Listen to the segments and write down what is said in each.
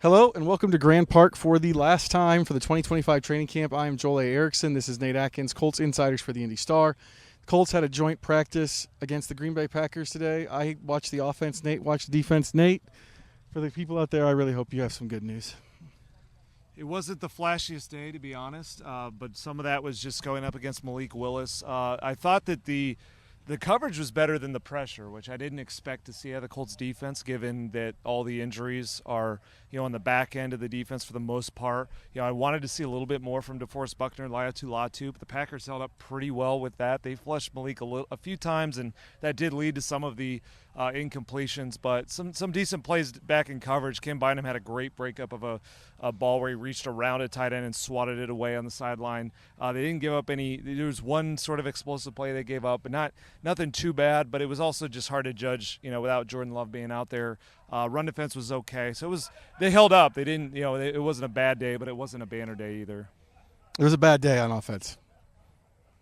Hello and welcome to Grand Park for the last time for the 2025 training camp. I am Joel A. Erickson. This is Nate Atkins, Colts Insiders for the Indy Star. The Colts had a joint practice against the Green Bay Packers today. I watched the offense. Nate watched the defense. Nate, for the people out there, I really hope you have some good news. It wasn't the flashiest day, to be honest, but some of that was just going up against Malik Willis. I thought that the coverage was better than the pressure, which I didn't expect to see out of the Colts defense, given that all the injuries are, on the back end of the defense for the most part. I wanted to see a little bit more from DeForest Buckner and Latu, but the Packers held up pretty well with that. They flushed Malik a few times, and that did lead to some of the incompletions, but some decent plays back in coverage. Kim Bynum had a great breakup of a ball where he reached around a tight end and swatted it away on the sideline. They didn't give up any. There was one sort of explosive play they gave up, but nothing too bad. But it was also just hard to judge, without Jordan Love being out there. Run defense was okay, so they held up. They didn't, it wasn't a bad day, but it wasn't a banner day either. It was a bad day on offense.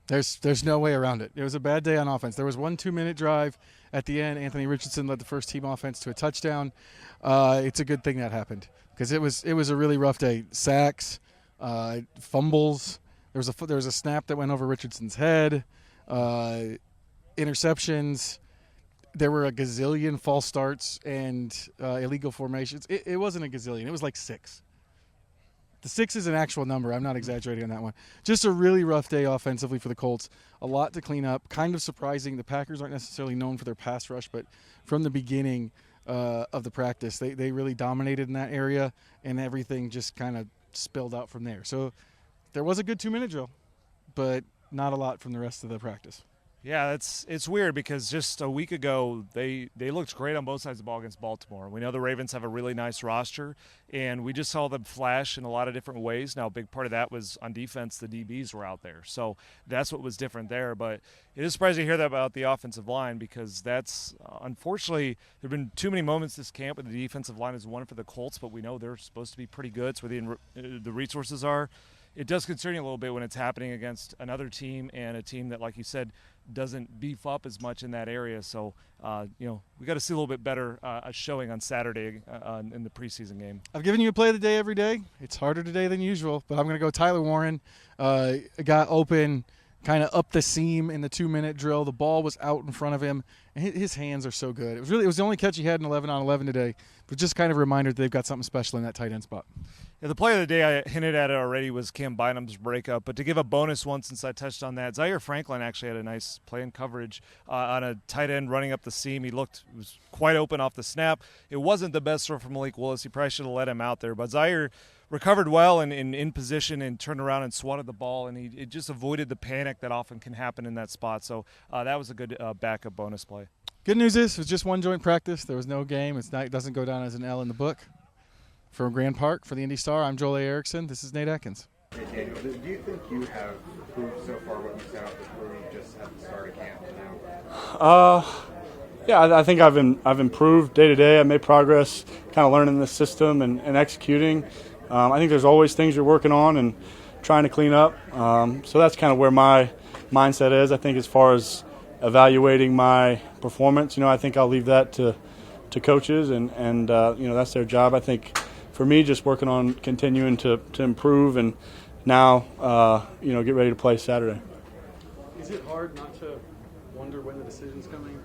There's no way around it. It was a bad day on offense. There was 1 2-minute drive at the end. Anthony Richardson led the first team offense to a touchdown. It's a good thing that happened because it was a really rough day. Sacks, fumbles. There was a snap that went over Richardson's head. Interceptions. There were a gazillion false starts and illegal formations. It wasn't a gazillion. It was like 6. The 6 is an actual number. I'm not exaggerating on that one. Just a really rough day offensively for the Colts. A lot to clean up. Kind of surprising. The Packers aren't necessarily known for their pass rush, but from the beginning of the practice, they really dominated in that area, and everything just kind of spilled out from there. So there was a good 2-minute drill, but not a lot from the rest of the practice. Yeah, it's weird because just a week ago they looked great on both sides of the ball against Baltimore. We know the Ravens have a really nice roster, and we just saw them flash in a lot of different ways. Now, a big part of that was on defense, the DBs were out there. So that's what was different there. But it is surprising to hear that about the offensive line because that's unfortunately there have been too many moments this camp where the defensive line is one for the Colts, but we know they're supposed to be pretty good. It's where the resources are. It does concern you a little bit when it's happening against another team and a team that, like you said, doesn't beef up as much in that area. So, we got to see a little bit better showing on Saturday in the preseason game. I've given you a play of the day every day. It's harder today than usual, but I'm going to go Tyler Warren. Got open, kind of up the seam in the 2-minute drill. The ball was out in front of him, and his hands are so good. It was the only catch he had in 11-on-11 today, but just kind of a reminder that they've got something special in that tight end spot. Yeah, the play of the day, I hinted at it already, was Kim Bynum's breakup. But to give a bonus one, since I touched on that, Zaire Franklin actually had a nice play in coverage on a tight end running up the seam. He was quite open off the snap. It wasn't the best throw from Malik Willis. He probably should have let him out there. But Zaire recovered well and in position and turned around and swatted the ball, and he just avoided the panic that often can happen in that spot. So that was a good backup bonus play. Good news is it was just one joint practice. There was no game. It doesn't go down as an L in the book. From Grand Park for the Indy Star, I'm Joel A. Erickson. This is Nate Atkins. Hey, Daniel, do you think you have proved so far what you set out to prove just at the start of camp now? Yeah, I think I've improved day to day. I made progress kind of learning the system and executing. I think there's always things you're working on and trying to clean up. So that's kind of where my mindset is. I think as far as evaluating my performance, I think I'll leave that to coaches and that's their job. I think for me, just working on continuing to improve and now, get ready to play Saturday. Is it hard not to wonder when the decision's coming?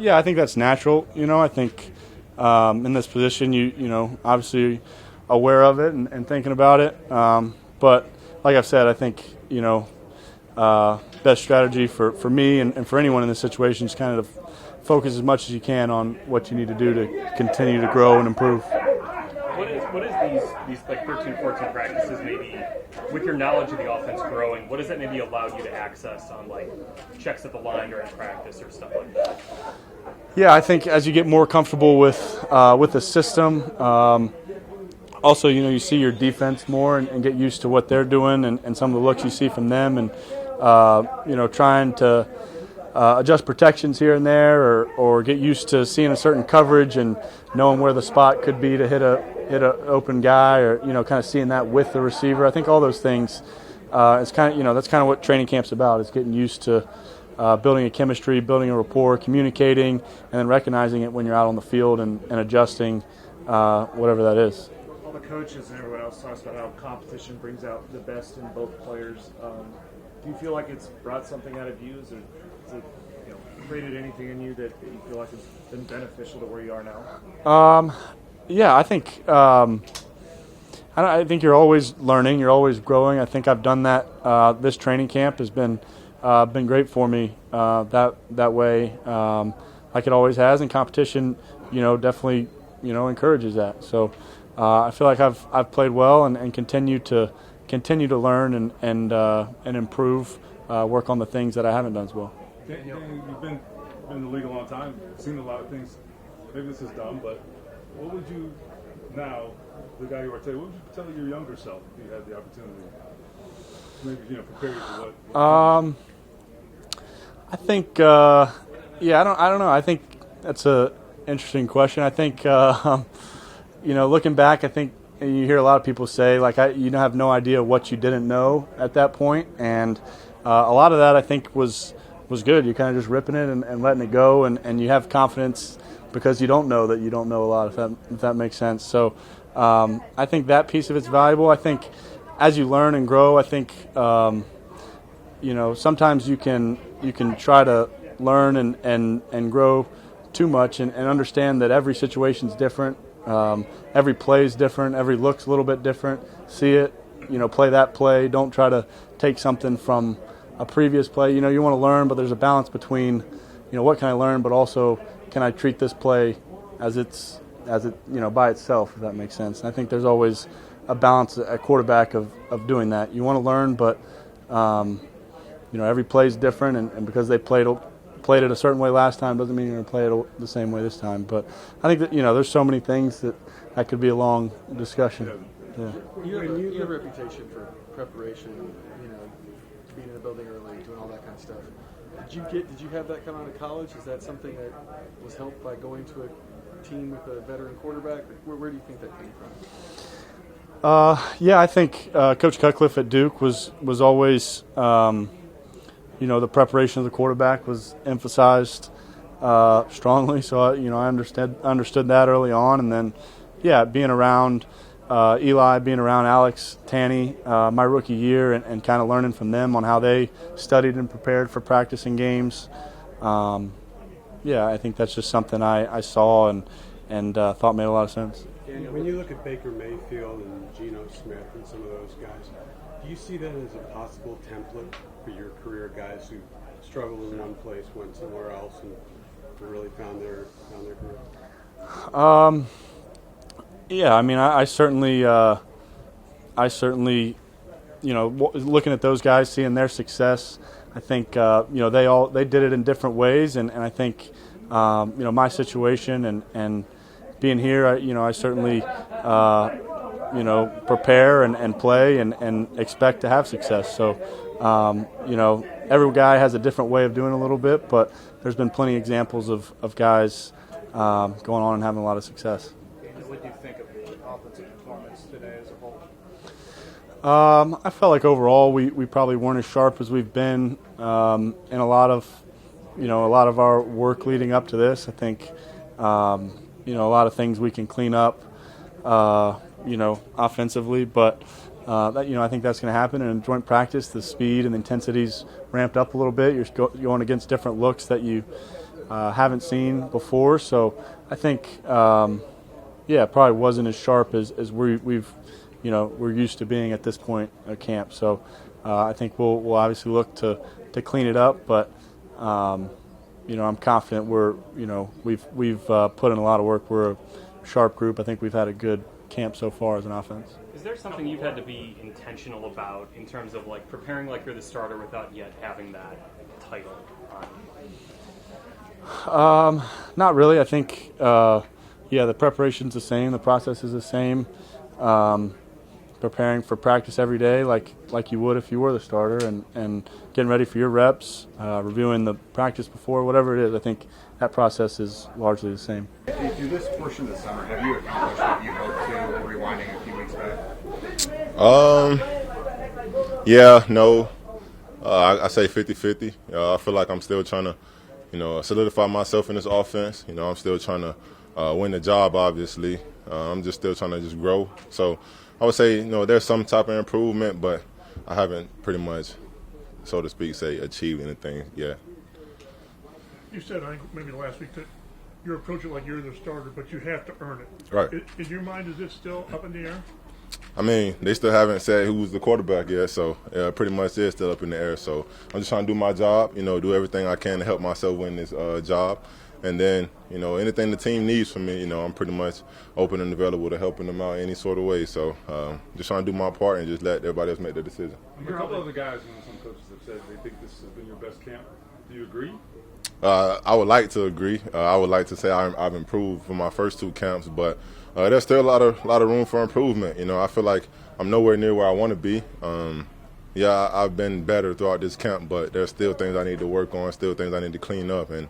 Yeah, I think that's natural. I think in this position, you obviously aware of it and thinking about it. But like I've said, I think, best strategy for me and for anyone in this situation is kind of focus as much as you can on what you need to do to continue to grow and improve. What is these like 13, 14 practices maybe with your knowledge of the offense growing, what does that maybe allow you to access on like checks at the line during practice or stuff like that? Yeah, I think as you get more comfortable with the system, also, you see your defense more and get used to what they're doing and some of the looks you see from them and, trying to adjust protections here and there or get used to seeing a certain coverage and knowing where the spot could be to hit a open guy or, kind of seeing that with the receiver. I think all those things, it's kind of, that's kind of what training camp's about, is getting used to building a chemistry, building a rapport, communicating, and then recognizing it when you're out on the field and adjusting whatever that is. All the coaches and everyone else talks about how competition brings out the best in both players. Do you feel like it's brought something out of you? Has it created anything in you that you feel like has been beneficial to where you are now? Yeah, I think I think you're always learning, you're always growing. I think I've done that. This training camp has been great for me that way, like it always has. And competition, definitely encourages that. So I feel like I've played well and continue to learn and improve, work on the things that I haven't done as well. You've been in the league a long time, seen a lot of things. Maybe this is dumb, but what would you now, the guy you are today, what would you tell your younger self if you had the opportunity? Maybe prepare you for what? I think I don't know. I think that's a interesting question. I think looking back, I think you hear a lot of people say like you have no idea what you didn't know at that point, and a lot of that I think was good. You're kind of just ripping it and letting it go, and you have confidence because you don't know that you don't know a lot, if that makes sense. So I think that piece of it's valuable. I think as you learn and grow, I think sometimes you can try to learn and grow too much and understand that every situation's different. Every play is different. Every look's a little bit different. See it, play that play. Don't try to take something from a previous play. You want to learn, but there's a balance between, what can I learn, but also can I treat this play as it by itself, if that makes sense. And I think there's always a balance at quarterback of doing that. You want to learn, but every play is different, and because they played it a certain way last time doesn't mean you're going to play it the same way this time. But I think that there's so many things that could be a long discussion. Yeah. You have a reputation for preparation, being in the building early, doing all that kind of stuff. Did you have that coming out of college? Is that something that was helped by going to a team with a veteran quarterback? Where do you think that came from? I think Coach Cutcliffe at Duke was always, the preparation of the quarterback was emphasized strongly. So I understood that early on, and then being around Eli, being around Alex, Tanny, my rookie year, and kind of learning from them on how they studied and prepared for practice and games. I think that's just something I saw and thought made a lot of sense. Daniel, when you look at Baker Mayfield and Geno Smith and some of those guys, do you see that as a possible template for your career, guys who struggled in one place, went somewhere else, and really found their career? I certainly, looking at those guys, seeing their success, I think, they did it in different ways, and I think, my situation and being here, I certainly, prepare and play and expect to have success. So, every guy has a different way of doing it a little bit, but there's been plenty of examples of guys going on and having a lot of success. What do you think of the offensive performance today as a whole? I felt like overall we probably weren't as sharp as we've been in a lot of our work leading up to this. I think a lot of things we can clean up offensively, but I think that's going to happen. And in joint practice, the speed and the intensity's ramped up a little bit. You're going against different looks that you haven't seen before. So I think it probably wasn't as sharp as we're used to being at this point at camp. So I think we'll obviously look to clean it up, but I'm confident we've put in a lot of work. We're a sharp group. I think we've had a good camp so far as an offense. Is there something you've had to be intentional about in terms of preparing like you're the starter without yet having that title on? Not really. I think the preparation's the same. The process is the same. Preparing for practice every day like you would if you were the starter, and getting ready for your reps, reviewing the practice before, whatever it is. I think that process is largely the same. Through this portion of the summer, have you accomplished what you hoped to, rewinding a few weeks back? I say 50-50. I feel like I'm still trying to, solidify myself in this offense. I'm still trying to win the job, obviously. I'm just still trying to just grow. So I would say, there's some type of improvement, but I haven't pretty much, so to speak, achieved anything yet. You said, I think maybe last week, that you're approaching like you're the starter, but you have to earn it. Right. In your mind, is it still up in the air? I mean, they still haven't said who's the quarterback yet, so pretty much it's still up in the air. So I'm just trying to do my job, do everything I can to help myself win this job. And then, anything the team needs from me, I'm pretty much open and available to helping them out any sort of way. So just trying to do my part and just let everybody else make their decision. A couple other guys and some coaches have said they think this has been your best camp. Do you agree? I would like to agree. I would like to say I've improved from my first 2 camps, but there's still a lot of room for improvement. I feel like I'm nowhere near where I want to be. I've been better throughout this camp, but there's still things I need to work on, still things I need to clean up, and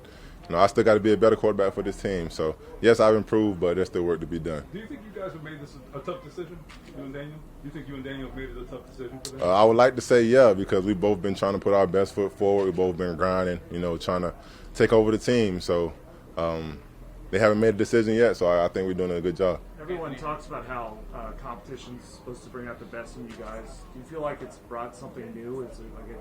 I still got to be a better quarterback for this team. So yes, I've improved, but there's still work to be done. Do you think you guys have made this a tough decision, you and Daniel? Do you think you and Daniel have made it a tough decision for them? I would like to say yeah, because we've both been trying to put our best foot forward. We've both been grinding, trying to take over the team. So they haven't made a decision yet, so I think we're doing a good job. Everyone talks about how competition's supposed to bring out the best in you guys. Do you feel like it's brought something new? Have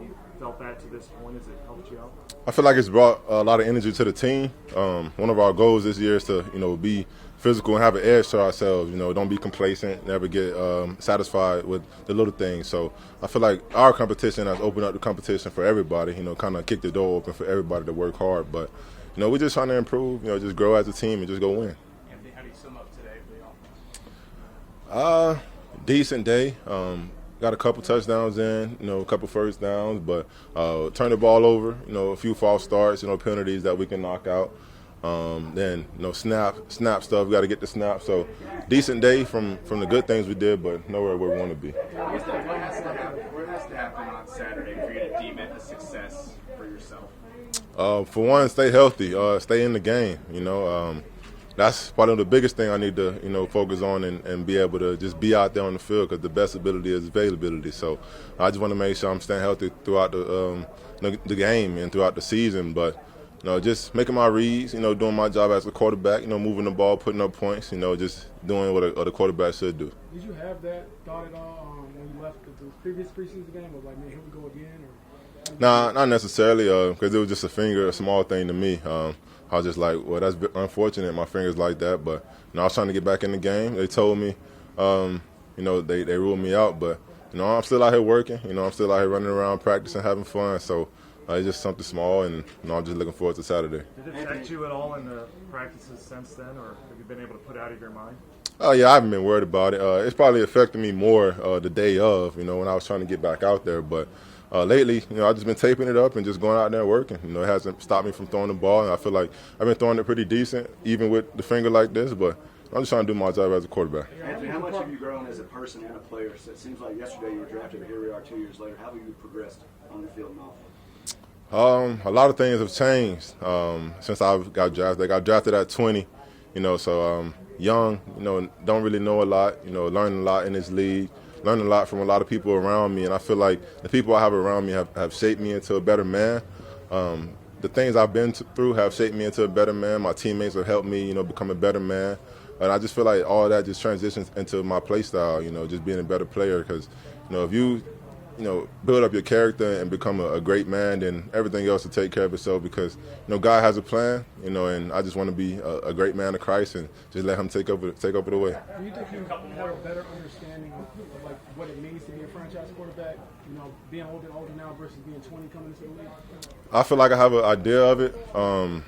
you felt that to this point? Has it helped you out? I feel like it's brought a lot of energy to the team. One of our goals this year is to, be physical and have an edge to ourselves. Don't be complacent, never get satisfied with the little things. So I feel like our competition has opened up the competition for everybody. Kind of kicked the door open for everybody to work hard. But we're just trying to improve. Just grow as a team and just go win. Anthony, how do you sum up today for the offense? Decent day. Got a couple touchdowns in, a couple first downs, but turn the ball over, a few false starts, penalties that we can knock out. Then, snap stuff, we got to get the snap. So decent day from the good things we did, but nowhere where we want to be. What has to happen on Saturday for you to deem it a success for yourself? For one, stay healthy, stay in the game, That's probably the biggest thing I need to, focus on and be able to just be out there on the field, because the best ability is availability. So I just want to make sure I'm staying healthy throughout the game and throughout the season. But just making my reads, doing my job as a quarterback, moving the ball, putting up points, just doing what a quarterback should do. Did you have that thought at all when you left the previous preseason game? Of like, man, here we go again? Or Nah, not necessarily, because it was just a small thing to me. I was just like, well, that's unfortunate. My finger's like that, but I was trying to get back in the game. They told me, they ruled me out, but I'm still out here working. I'm still out here running around, practicing, having fun. So it's just something small, and I'm just looking forward to Saturday. Did it affect you at all in the practices since then, or have you been able to put it out of your mind? Oh yeah, I haven't been worried about it. It's probably affected me more the day of, when I was trying to get back out there, but. Lately, I've just been taping it up and just going out there and working. It hasn't stopped me from throwing the ball, and I feel like I've been throwing it pretty decent, even with the finger like this, but I'm just trying to do my job as a quarterback. Anthony, how much have you grown as a person and a player? So it seems like yesterday you were drafted, but here we are 2 years later. How have you progressed on the field and off? A lot of things have changed since I got drafted. I got drafted at 20, so young, don't really know a lot, learning a lot in this league. Learned a lot from a lot of people around me, and I feel like the people I have around me have shaped me into a better man. The things I've been through have shaped me into a better man. My teammates have helped me, become a better man. And I just feel like all that just transitions into my play style, just being a better player. Because, if you, build up your character and become a great man, then everything else will take care of itself, because, God has a plan, and I just want to be a great man of Christ and just let him take over the way. Do you think you have a better understanding of like what it means to be a franchise quarterback, being a little bit older now versus being 20 coming into the league? I feel like I have an idea of it. I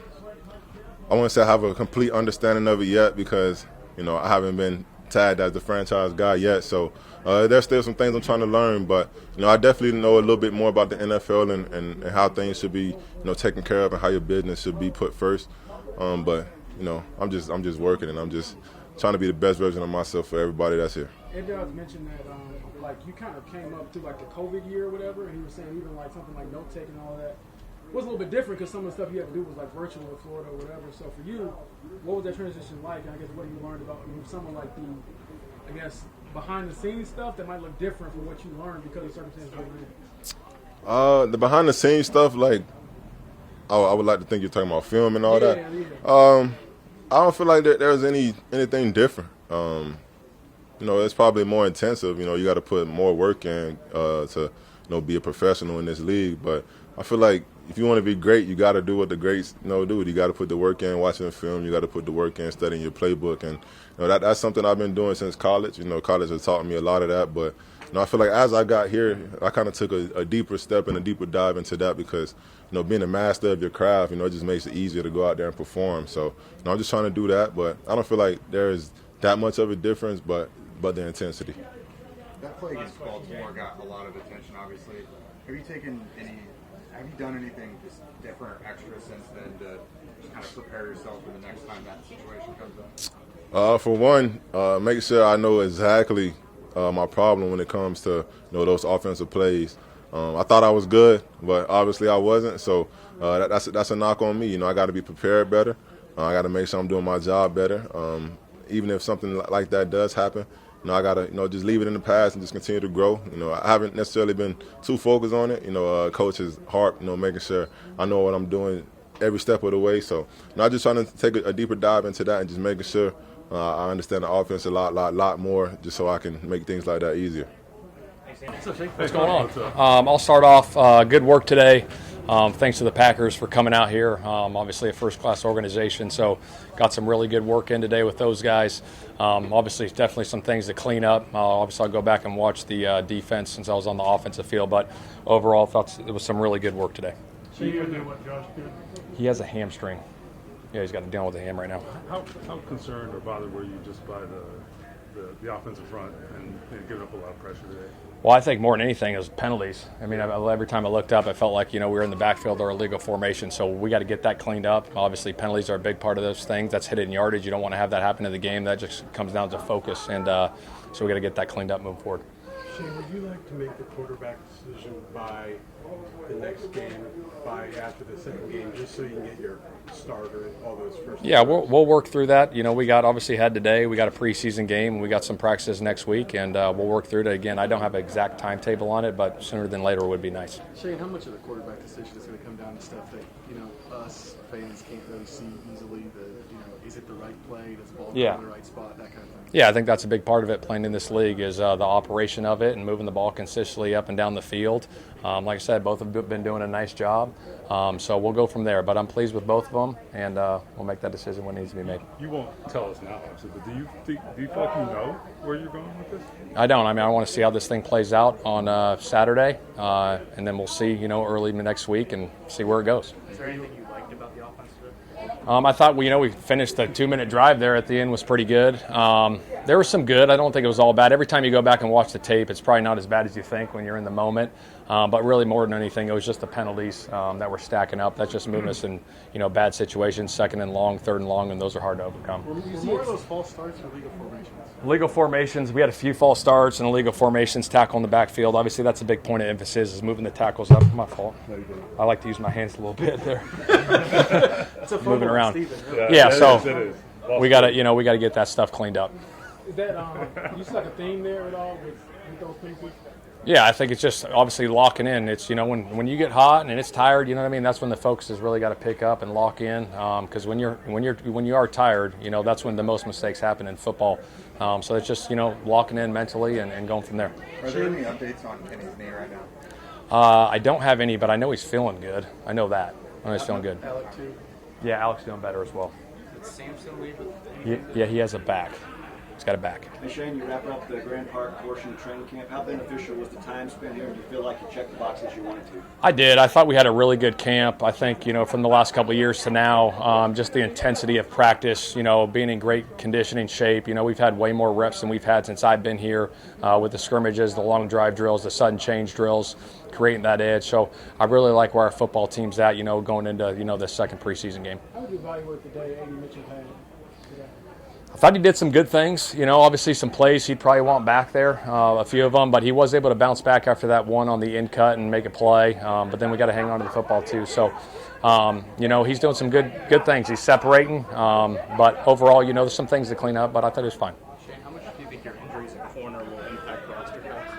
wouldn't say I have a complete understanding of it yet, because, I haven't been tagged as the franchise guy yet. So there's still some things I'm trying to learn, but I definitely know a little bit more about the NFL and how things should be taken care of and how your business should be put first. But I'm just working, and I'm just trying to be the best version of myself for everybody that's here. Ed Dodds mentioned that like you kind of came up through like the COVID year or whatever, and he was saying even like something like note taking and all that was a little bit different because some of the stuff you had to do was like virtual in Florida or whatever. So for you, what was that transition like? And I guess what you learned about someone like the, I guess, behind the scenes stuff that might look different from what you learned because of circumstances you're in? The behind the scenes stuff, like, I would like to think you're talking about film and all that. Yeah. I don't feel like there's anything different. It's probably more intensive. You got to put more work in to be a professional in this league. But I feel like if you want to be great, you got to do what the greats do. You got to put the work in, watching the film. You got to put the work in, studying your playbook, and that's something I've been doing since college. College has taught me a lot of that. But I feel like as I got here, I kind of took a deeper step and a deeper dive into that because being a master of your craft, it just makes it easier to go out there and perform. So I'm just trying to do that, but I don't feel like there is that much of a difference, but the intensity. That play against Baltimore got a lot of attention, obviously. Have you done anything just different or extra since then to just kind of prepare yourself for the next time that situation comes up? For one, making sure I know exactly my problem when it comes to those offensive plays. I thought I was good, but obviously I wasn't. So that's a knock on me. I got to be prepared better. I got to make sure I'm doing my job better. Even if something like that does happen, I got to just leave it in the past and just continue to grow. I haven't necessarily been too focused on it. Coach is hard, making sure I know what I'm doing every step of the way. So I'm just trying to take a deeper dive into that and just making sure I understand the offense a lot more, just so I can make things like that easier. What's going on? I'll start off. Good work today. Thanks to the Packers for coming out here. Obviously a first-class organization, so got some really good work in today with those guys. Obviously, definitely some things to clean up. Obviously, I'll go back and watch the defense since I was on the offensive field, but overall, thought it was some really good work today. So you know what Josh did? He has a hamstring. Yeah, he's got to deal with a ham right now. How concerned or bothered were you just by the offensive front and giving up a lot of pressure today? Well, I think more than anything is penalties. I mean, every time I looked up, I felt like, we were in the backfield or illegal formation, so we got to get that cleaned up. Obviously, penalties are a big part of those things. That's hidden yardage. You don't want to have that happen in the game. That just comes down to focus, and so we got to get that cleaned up moving forward. Shane, would you like to make the quarterback decision by the next game, by after the second game, just so you can get your starter and all those first? Yeah, we'll work through that. We got obviously had today. We got a preseason game. We got some practices next week, and we'll work through it. Again, I don't have an exact timetable on it, but sooner than later would be nice. Shane, how much of the quarterback decision is going to come down to stuff that us fans can't really see easily? Is it the right play? Does the ball go in the right spot? That kind of thing. Yeah, I think that's a big part of it. Playing in this league is the operation of it and moving the ball consistently up and down the field. Like I said, both have been doing a nice job. So we'll go from there. But I'm pleased with both of them, and we'll make that decision when it needs to be made. You won't tell us now, obviously, but do you feel like you know where you're going with this? I don't. I want to see how this thing plays out on Saturday, and then we'll see, early next week and see where it goes. Is there anything you liked about the offense today? I thought we finished the 2-minute drive there at the end was pretty good. There was some good. I don't think it was all bad. Every time you go back and watch the tape, it's probably not as bad as you think when you're in the moment. But really, more than anything, it was just the penalties that were stacking up. That's just moving us in bad situations, 2nd and long, 3rd and long, and those are hard to overcome. Were more of those false starts or legal formations? Legal formations, we had a few false starts and illegal formations, tackle in the backfield. Obviously, that's a big point of emphasis is moving the tackles up. My fault. I like to use my hands a little bit there. It's a moving around. Steven, yeah, so we got to get that stuff cleaned up. Is that you see like a theme there at all with those pieces? Yeah, I think it's just obviously locking in. It's when you get hot and it's tired, that's when the focus has really got to pick up and lock in. Because when you are tired, that's when the most mistakes happen in football. So it's just locking in mentally and going from there. Are there any updates on Kenny's knee right now? I don't have any, but I know he's feeling good. I know that. I know he's feeling good. Alec too. Yeah, Alec's doing better as well. Did Samson leave with? Yeah, he has a back. He's got a back. Hey Shane, you wrap up the Grand Park portion of training camp. How beneficial was the time spent here? Do you feel like you checked the boxes you wanted to? I did. I thought we had a really good camp. I think, from the last couple of years to now, just the intensity of practice, being in great conditioning shape. We've had way more reps than we've had since I've been here with the scrimmages, the long drive drills, the sudden change drills, creating that edge. So I really like where our football team's at, going into, the second preseason game. How would you evaluate the day Andy Mitchell had today? I thought he did some good things. Obviously some plays he'd probably want back there, a few of them, but he was able to bounce back after that one on the end cut and make a play. But then we got to hang on to the football too. So, he's doing some good things. He's separating, but overall, there's some things to clean up. But I thought it was fine. Shane, how much do you think your injuries as a corner will impact roster cuts?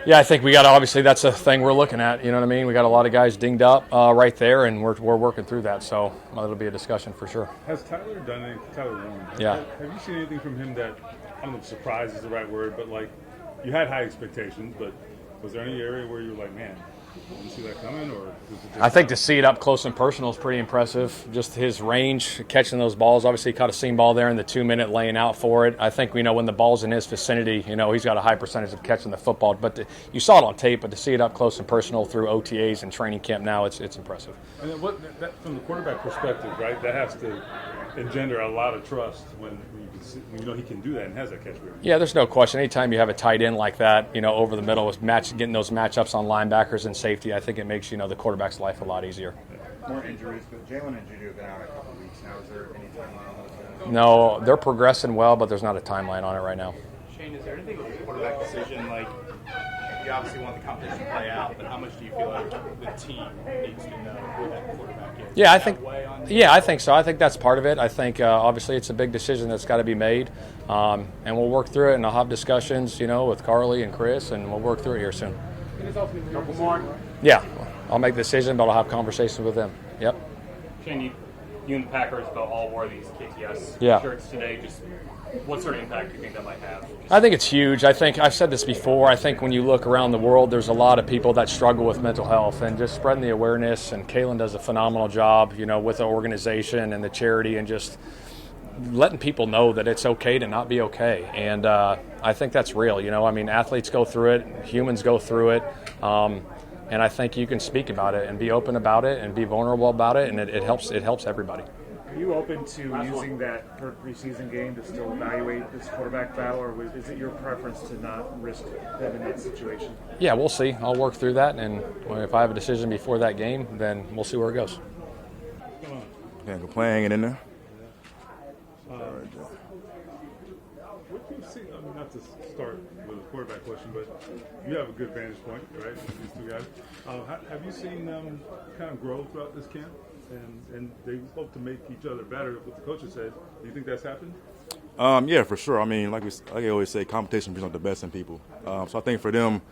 Yeah, I think we got to, obviously that's a thing we're looking at. You know what I mean? We got a lot of guys dinged up right there, and we're working through that. So it'll be a discussion for sure. Has Tyler done anything? Tyler Warren. Yeah. Have you seen anything from him that, I don't know if surprise is the right word, but like you had high expectations, but was there any area where you were like, man, did you see that coming? Or I think to see it up close and personal is pretty impressive. Just his range, catching those balls. Obviously, he caught a seam ball there in the 2-minute, laying out for it. I think, when the ball's in his vicinity, he's got a high percentage of catching the football. But you saw it on tape, but to see it up close and personal through OTAs and training camp now, it's impressive. And then from the quarterback perspective, right, that has to engender a lot of trust when you know he can do that and has that catch rate. Yeah, there's no question. Anytime you have a tight end like that, over the middle, getting those matchups on linebackers and safety, I think it makes, the quarterback's life a lot easier. More injuries, but Jalen and Juju have been out a couple of weeks now. Is there any timeline on those guys? No, they're progressing well, but there's not a timeline on it right now. Shane, is there anything with the quarterback decision, like, you obviously want the competition to play out, but how much do you feel like the team needs to know who that quarterback is? Yeah, I think so. I think that's part of it. I think obviously it's a big decision that's got to be made, and we'll work through it. And I'll have discussions, with Carly and Chris, and we'll work through it here soon. Couple more. Yeah, I'll make the decision, but I'll have conversations with them. Yep. Shane, you and the Packers both all wore these KTS shirts today. Just what sort of impact do you think that might have? I think it's huge. I think I've said this before. I think when you look around the world, there's a lot of people that struggle with mental health, and just spreading the awareness. And Kaylin does a phenomenal job, with the organization and the charity, and just letting people know that it's okay to not be okay. And I think that's real. Athletes go through it, humans go through it, and I think you can speak about it and be open about it and be vulnerable about it, and it helps. It helps everybody. Are you open to using that third preseason game to still evaluate this quarterback battle, or is it your preference to not risk them in that situation? Yeah, we'll see. I'll work through that, and if I have a decision before that game, then we'll see where it goes. Can't complain, hanging in there. What do you see? I mean, not to start with a quarterback question, but you have a good vantage point, right? These two guys. Have you seen them kind of grow throughout this camp? And they hope to make each other better. What the coaches said. Do you think that's happened? Yeah, for sure. I mean, like I always say, competition brings out the best in people. So I think for them,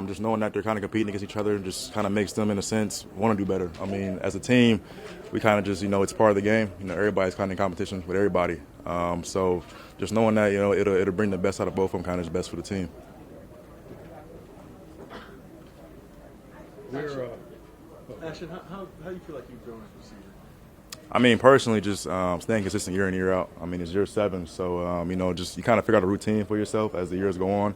just knowing that they're kind of competing against each other just kind of makes them, in a sense, want to do better. I mean, as a team, we kind of just, it's part of the game. Everybody's kind of in competition with everybody. So just knowing that, it'll bring the best out of both of them, kind of is best for the team. Ashton, how do you feel like you've grown as a receiver? I mean, personally, just staying consistent year in, year out. I mean, it's year 7, so, just you kind of figure out a routine for yourself as the years go on.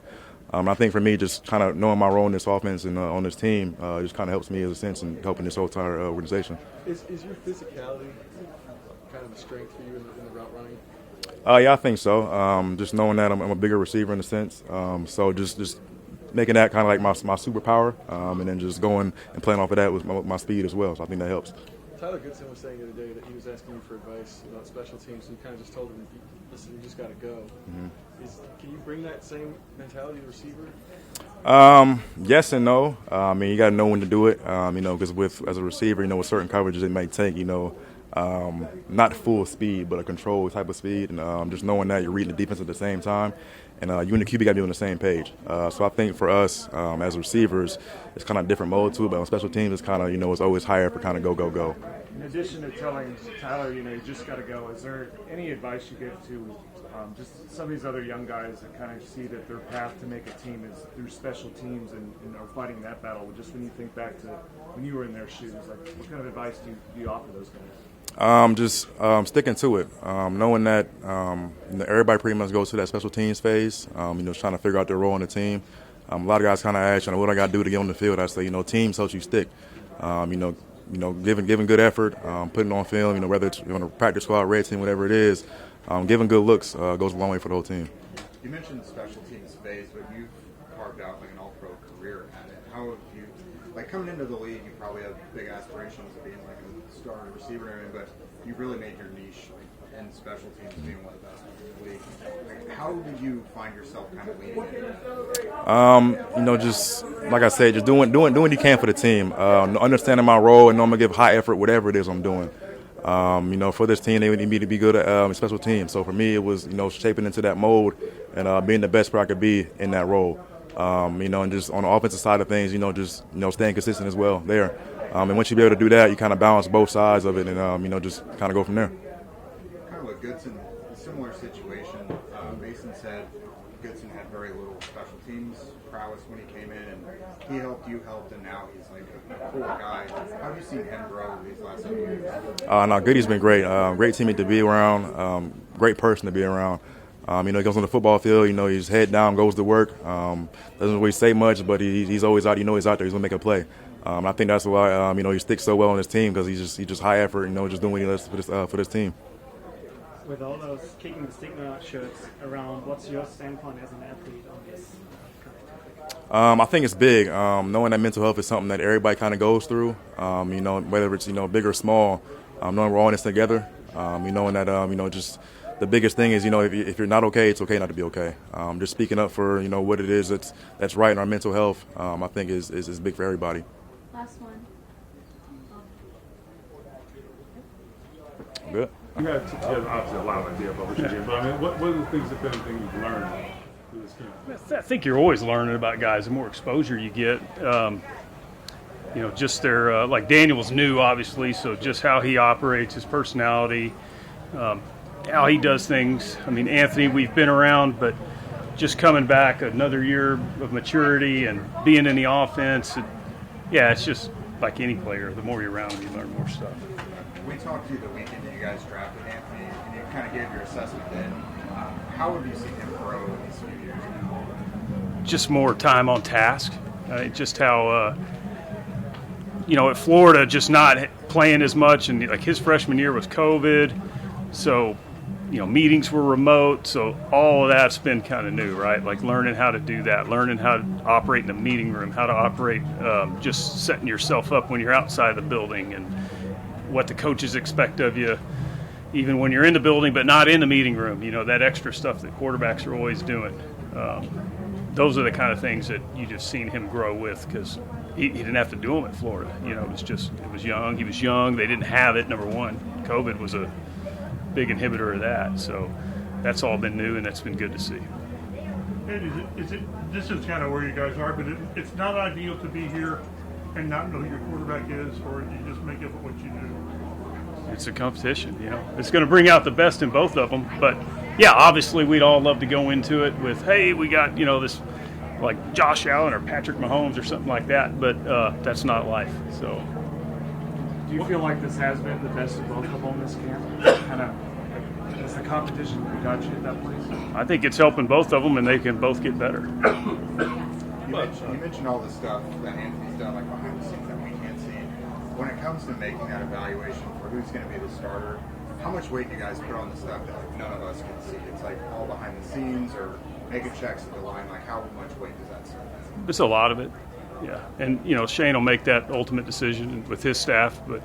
I think for me, just kind of knowing my role in this offense and on this team just kind of helps me as a sense in helping this whole entire organization. Is your physicality kind of a strength for you in the route running? Yeah, I think so. Just knowing that I'm a bigger receiver in a sense. So just making that kind of like my superpower, and then just going and playing off of that with my speed as well. So I think that helps. Tyler Goodson was saying the other day that he was asking you for advice about special teams, and you kind of just told him, listen, you just got to go. Mm-hmm. Can you bring that same mentality to receiver? Yes and no. I mean, you got to know when to do it, because as a receiver, with certain coverages it might take, not full speed, but a controlled type of speed. And just knowing that you're reading the defense at the same time. And you and the QB got to be on the same page. So I think for us, as receivers, it's kind of a different mode to it. But on special teams, it's kind of, it's always higher for kind of go, go, go. In addition to telling Tyler, you just got to go, is there any advice you give to just some of these other young guys that kind of see that their path to make a team is through special teams and are fighting that battle? Just when you think back to when you were in their shoes, like what kind of advice do you offer those guys? Just sticking to it, knowing that everybody pretty much goes to that special teams phase, trying to figure out their role on the team. A lot of guys kind of ask, what I got to do to get on the field. I say, teams helps you stick. Giving good effort, putting on film, whether it's on a practice squad, red team, whatever it is, giving good looks goes a long way for the whole team. You mentioned the special teams phase, but you've carved out like an all-pro career at it. How have you, coming into the league, you probably have big aspirations of being like a star receiver, but you really made your niche in special teams, being one of the best in the league. How do you find yourself kind of leaning in? Just like I said, just doing what you can for the team, understanding my role, and I'm gonna give high effort whatever it is I'm doing. For this team, they need me to be good at special teams. So for me, it was, shaping into that mold and being the best player I could be in that role. And just on the offensive side of things, staying consistent as well there. And once you be able to do that, you kind of balance both sides of it and, just kind of go from there. Kind of with Goodson, a similar situation. Mason said Goodson had very little special teams prowess when he came in, and he helped, you helped, and now he's like a cool guy. How have you seen him grow these last few years? Goody's been great. Great teammate to be around. Great person to be around. He goes on the football field. He's head down, goes to work. Doesn't really say much, but he's always out. He's out there. He's gonna make a play. I think that's why he sticks so well on his team, because he's just high effort. Just doing what he does for this team. With all those kicking the stigma shirts around, what's your standpoint as an athlete on this? I think it's big. Knowing that mental health is something that everybody kind of goes through. Whether it's big or small. Knowing we're all in this together. Knowing that just the biggest thing is if you're not okay, it's okay not to be okay. Just speaking up for what it is that's right in our mental health. I think is big for everybody. Last one. Good. You have obviously a lot of idea about what you're doing, but I mean, what are the things, if anything, you've learned through this camp? I think you're always learning about guys. The more exposure you get, just their like Daniel's new, obviously, so just how he operates, his personality, how he does things. I mean, Anthony, we've been around, but just coming back another year of maturity and being in the offense, it's just like any player. The more you're around him, you learn more stuff. We talked to you the weekend that you guys drafted Anthony, and you kind of gave your assessment then. How have you seen him grow in these few years now? Just more time on task. Just how, at Florida, just not playing as much. And like his freshman year was COVID. So, meetings were remote. So all of that's been kind of new, right? Like learning how to do that, learning how to operate in the meeting room, how to operate, just setting yourself up when you're outside the building, and what the coaches expect of you, even when you're in the building but not in the meeting room. That extra stuff that quarterbacks are always doing. Those are the kind of things that you just seen him grow with, because he didn't have to do them at Florida. It was young. He was young. They didn't have it, number one. COVID was a big inhibitor of that. So that's all been new, and that's been good to see. Ed, this is kind of where you guys are, but it's not ideal to be here and not know who your quarterback is, or you just make up what you do? It's a competition, It's going to bring out the best in both of them. But, obviously we'd all love to go into it with, hey, we got, this, like Josh Allen or Patrick Mahomes or something like that. But that's not life. So, do you feel like this has been the best of both of them this camp? Kind of, has the competition got you at that place? I think it's helping both of them, and they can both get better. You mentioned all the stuff that Anthony's done, like behind the scenes that we can't see. When it comes to making that evaluation for who's going to be the starter, how much weight do you guys put on the stuff that none of us can see? It's like all behind the scenes, or making checks at the line. Like how much weight does that serve? It's a lot of it, And Shane will make that ultimate decision with his staff. But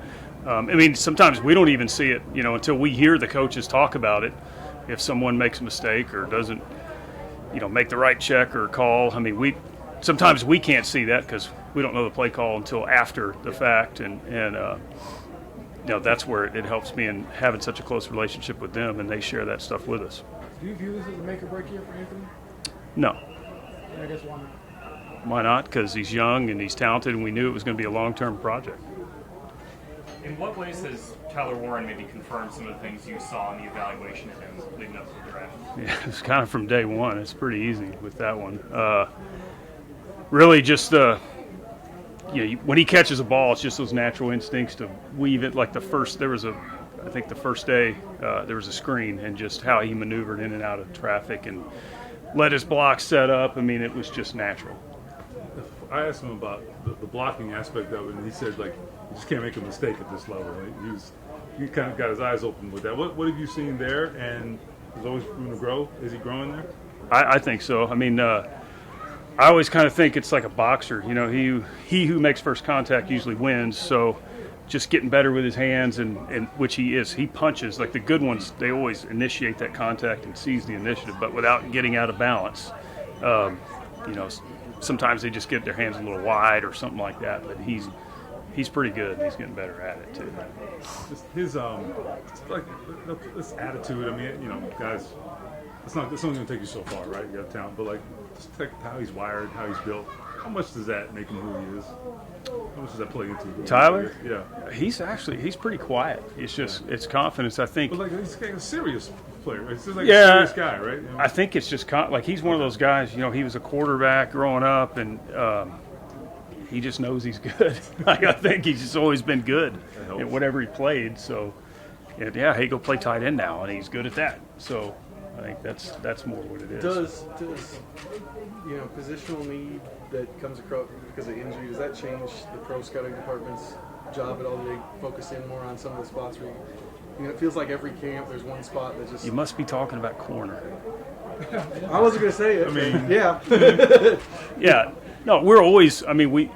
sometimes we don't even see it, until we hear the coaches talk about it. If someone makes a mistake or doesn't, make the right check or call. Sometimes we can't see that because we don't know the play call until after the fact, and that's where it helps me in having such a close relationship with them, and they share that stuff with us. Do you view this as a make or break year for Anthony? No. I guess why not? Why not? Because he's young and he's talented, and we knew it was going to be a long-term project. In what ways has Tyler Warren maybe confirmed some of the things you saw in the evaluation of him leading up to the draft? Yeah, it's kind of from day one. It's pretty easy with that one. Really just when he catches a ball, it's just those natural instincts to weave it. Like the first day, there was a screen, and just how he maneuvered in and out of traffic and let his block set up. It was just natural. I asked him about the blocking aspect of it, and he said, you just can't make a mistake at this level. Right? He kind of got his eyes open with that. What have you seen there, and there's always room to grow? Is he growing there? I think so. I always kind of think it's like a boxer. He who makes first contact usually wins. So just getting better with his hands, and which he is. He punches. Like the good ones, they always initiate that contact and seize the initiative, but without getting out of balance. Sometimes they just get their hands a little wide or something like that. But he he's pretty good. And he's getting better at it too. Just his like this attitude. I mean, you know, guys, it's only going to take you so far, right? You got talent, but like just take how he's wired, how he's built. How much does that make him who he is? How much does that play into who Tyler? he is? Yeah, he's pretty quiet. It's confidence, I think. But like he's like a serious player. Right? He's like Yeah, a serious guy, right? You know? I think it's just like he's one of those guys. You know, he was a quarterback growing up, and he just knows he's good. Like, I think he's just always been good at whatever he played. So, yeah, he go play tight end now, and he's good at that. So, I think that's more what it is. Does you know, positional need that comes across because of injury, does that change the pro scouting department's job at all? Do they focus in more on some of the spots where you know, it feels like every camp there's one spot that just. You must be talking about corner. I wasn't going to say it. I mean, yeah. Yeah. No, we're always. I mean,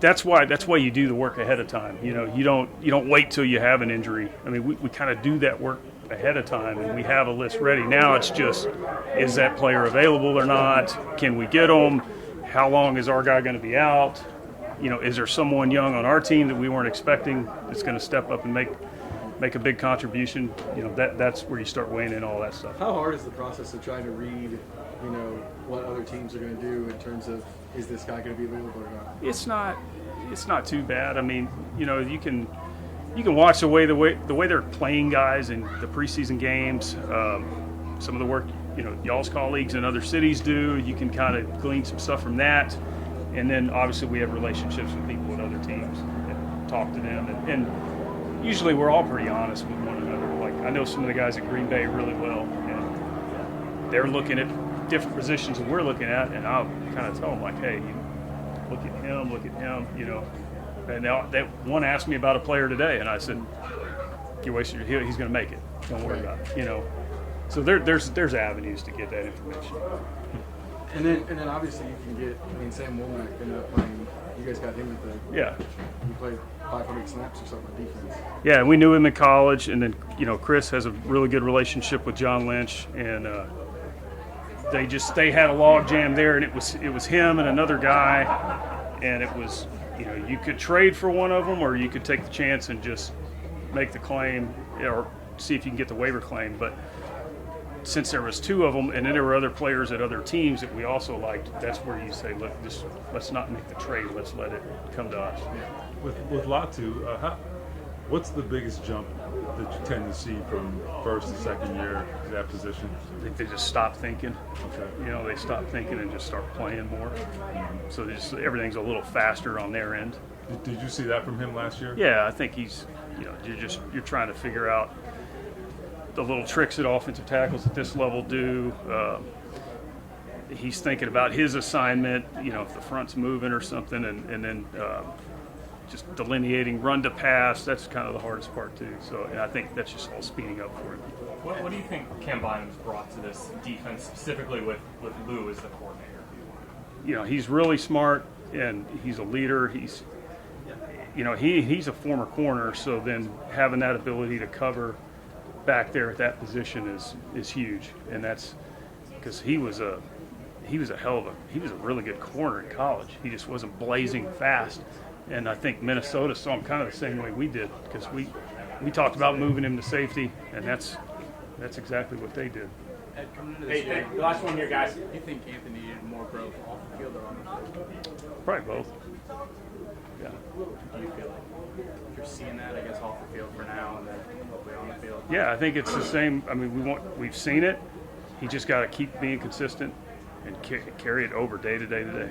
That's why you do the work ahead of time. You know, you don't wait till you have an injury. I mean, we kind of do that work ahead of time, and we have a list ready. Now it's just, is that player available or not? Can we get them? How long is our guy going to be out? You know, is there someone young on our team that we weren't expecting that's going to step up and make a big contribution? You know, that's where you start weighing in all that stuff. How hard is the process of trying to read, you know, what other teams are going to do in terms of, is this guy going to be available or not? It's not too bad. I mean, you know, you can watch the way they're playing guys in the preseason games. Some of the work, you know, y'all's colleagues in other cities do. You can kind of glean some stuff from that, and then obviously we have relationships with people at other teams and talk to them. And usually we're all pretty honest with one another. Like, I know some of the guys at Green Bay really well, and they're looking at different positions that we're looking at, and I'll kind of tell them, like, hey, look at him, you know. And that one asked me about a player today, and I said, "You're wasting your he's going to make it. Don't worry about it." You know. So there's avenues to get that information. And then obviously you can get. I mean, Sam Womack ended up playing. You guys got him at the. Yeah. He played 500 snaps or something on defense. Yeah, and we knew him in college, and then, you know, Chris has a really good relationship with John Lynch, and they had a log jam there, and it was him and another guy, and it was, you know, you could trade for one of them, or you could take the chance and just make the claim or see if you can get the waiver claim. But since there was two of them, and then there were other players at other teams that we also liked, that's where you say, look, let's not make the trade. Let's let it come to us. With Latu, what's the biggest jump that you tend to see from first and second year to that position? I think they just stop thinking. Okay. You know, they stop thinking and just start playing more. So everything's a little faster on their end. Did you see that from him last year? Yeah, I think he's, you know, you're trying to figure out the little tricks that offensive tackles at this level do. He's thinking about his assignment, you know, if the front's moving or something, and then just delineating run to pass. That's kind of the hardest part too. So, and I think that's just all speeding up for him. What do you think Cam Bynum's brought to this defense, specifically with Lou as the coordinator? You know, he's really smart, and he's a leader. He's, you know, he's a former corner, so then having that ability to cover back there at that position is huge, and that's because he was a really good corner in college. He just wasn't blazing fast, and I think Minnesota saw him kind of the same way we did, because we talked about moving him to safety, and that's exactly what they did. Ed, coming into this game, the last one here, guys. Do you think Anthony needed more growth off the field or on the field? Probably both. Yeah. Do you feel like you're seeing that, I guess, off the field for now, and then hopefully on the field? Yeah, I think it's the same. I mean, we've seen it. He just got to keep being consistent and carry it over day to day to day.